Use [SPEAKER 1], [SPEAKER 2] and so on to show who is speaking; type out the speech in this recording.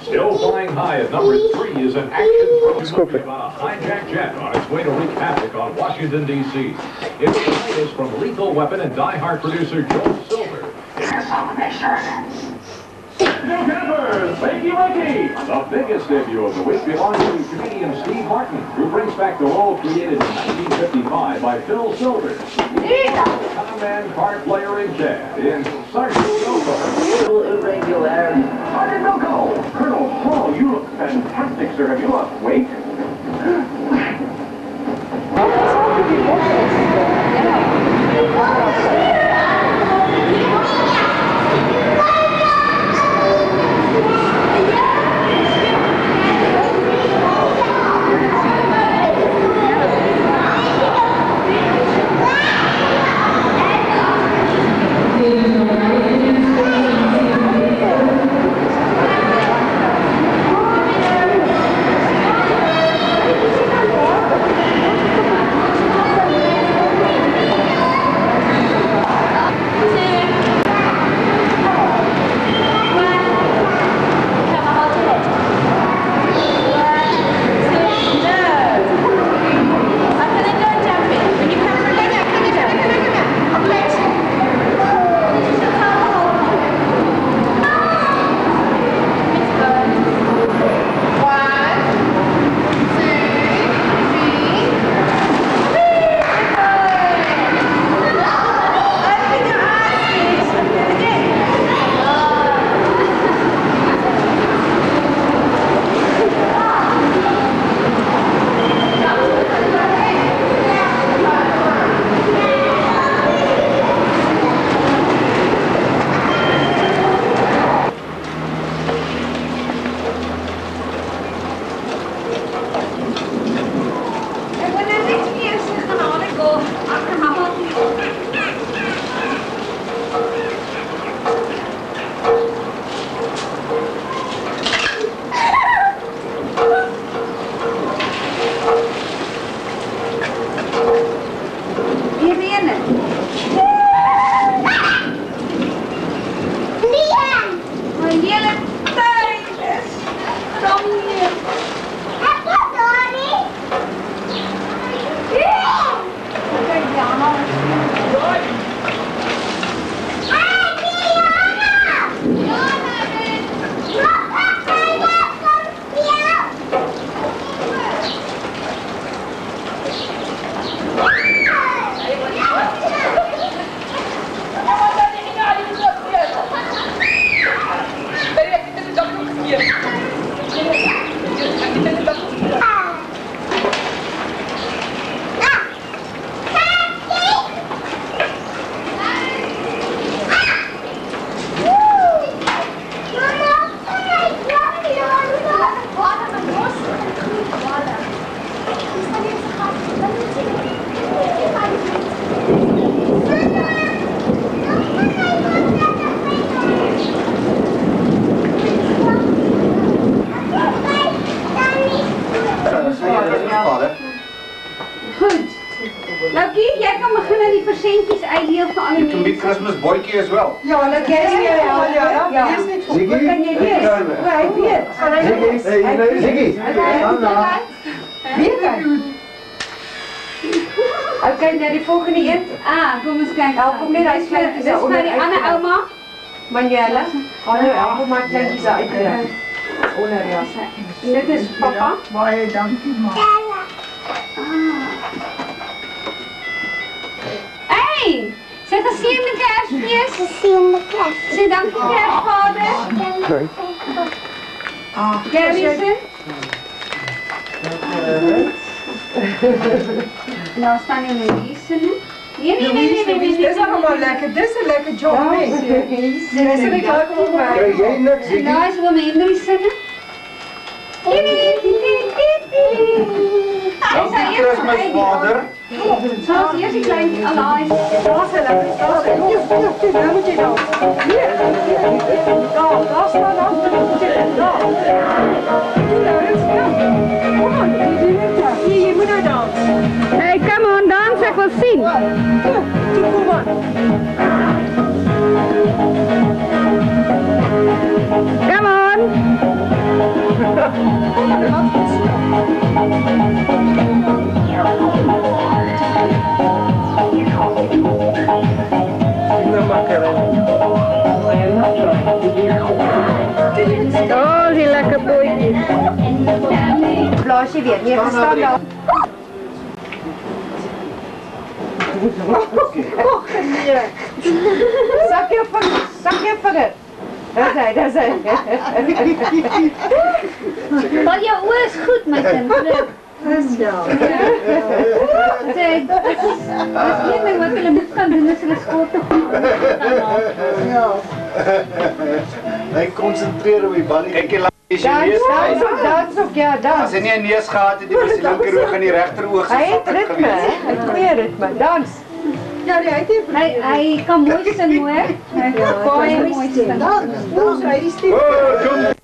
[SPEAKER 1] Still flying high at number 3 is an action movie about a hijacked jet on its way to wreak havoc on Washington, D.C. It's the latest from Lethal Weapon and Die Hard producer Joel Silver. Campers, Wakey Wakey! The biggest debut of the week belongs to comedian Steve Martin, who brings back the role created in 1955 by Phil Silvers. Con-man, card player, and Chad in Sergeant Bilko.
[SPEAKER 2] Little irregularity.
[SPEAKER 1] Sergeant Bilko! Colonel Hall, you look fantastic, sir. Have you lost weight?
[SPEAKER 3] You can be Christmas boykie as well.
[SPEAKER 4] Ja, dat ken je ja. Is niet goed. Wat kan je dit? Hij weet.
[SPEAKER 3] Ziggy.
[SPEAKER 4] Oké, naar de volgende in.
[SPEAKER 5] Kom eens kijken.
[SPEAKER 4] Kom net uit kleintjes.
[SPEAKER 5] Dit is naar die andere oma.
[SPEAKER 4] Manuela. Hallo, maak kleintjes uit. Onder ja.
[SPEAKER 5] Dit is papa.
[SPEAKER 4] Baie dankie ma.
[SPEAKER 5] Hey! Zeg geseënde Kersfees.
[SPEAKER 6] Geseënde Kersfees.
[SPEAKER 5] Zeg dankie Kersvader.
[SPEAKER 6] Sorry.
[SPEAKER 5] Garrison. Nou staan jullie Louise. Nee.
[SPEAKER 4] Dit is allemaal lekker. Dit is een lekker job. Dit is een klaar voor mij.
[SPEAKER 3] Krijg jij niks,
[SPEAKER 5] En nou is wel mijn Louise.
[SPEAKER 3] Dankie Christmas, vader.
[SPEAKER 5] Zoals eerst een klein alive.
[SPEAKER 4] Daar moet je dan. Hier. Daar staan dan. Hier, je moet nou dansen.
[SPEAKER 5] Hey, come on, dance, ik wil zien.
[SPEAKER 4] Kom maar.
[SPEAKER 5] Oh, die lekker bootjes.
[SPEAKER 4] Blaas je weer neergestaan dan. Oh, nee. Zak je vinger. Daar zijn.
[SPEAKER 5] Maar je oor is goed, my kind.
[SPEAKER 4] Dis ja.
[SPEAKER 5] Dit is een ding wat hulle moet kan doen as hulle skool toe gaan.
[SPEAKER 3] Hy konsentreer op die ballie. Kyk jy laat is jy
[SPEAKER 4] Dans ook, ja,
[SPEAKER 3] As
[SPEAKER 4] dans.
[SPEAKER 3] hy nie 'n neus gehad het, was die linker oog en die regter oog
[SPEAKER 4] Hy
[SPEAKER 3] so
[SPEAKER 4] het
[SPEAKER 3] vattig
[SPEAKER 4] ritme,
[SPEAKER 3] geweest.
[SPEAKER 4] hy het goeie ritme. Dans. Ja, die het
[SPEAKER 5] Hy kan mooi sing hoor. Hy kan baie mooi sing.
[SPEAKER 4] Dans, hy die stem.
[SPEAKER 3] Oh, kom.